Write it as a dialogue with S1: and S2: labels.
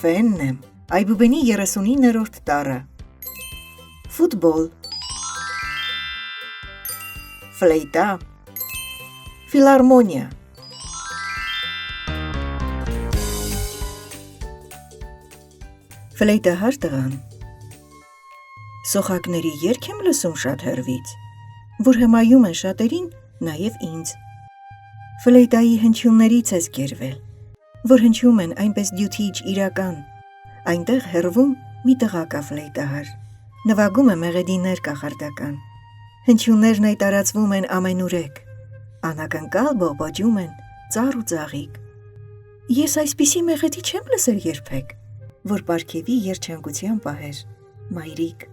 S1: Կոֆեենն եմ, Այբուբենի 39-րդ տառը։ Ֆուտբոլ, ֆլեյտա, ֆիլարմոնիա։ Ֆլեյտահար տղան։ Սոխակների երգ եմ լսում շատ հեռվից, որ հմայում են շատերին, նաև ինձ։ Ֆլեյտայի հնչյուններից ես գերվել, որ հնչում են այնպես դյութիչ իրական։ Այնտեղ հեռվում մի տղա կա ֆլեյտահար, նվագում է մեղեդիներ կախարդական։ Հնչյուններն այ տարածվում են ամենուրեք, անակնկալ բողբոջում են ծառ ու ծաղիկ։ Ես այսպիսի մեղեդի չեմ լսել երբեք, որ պարգևի երջանկության պահեր, մայրիկ։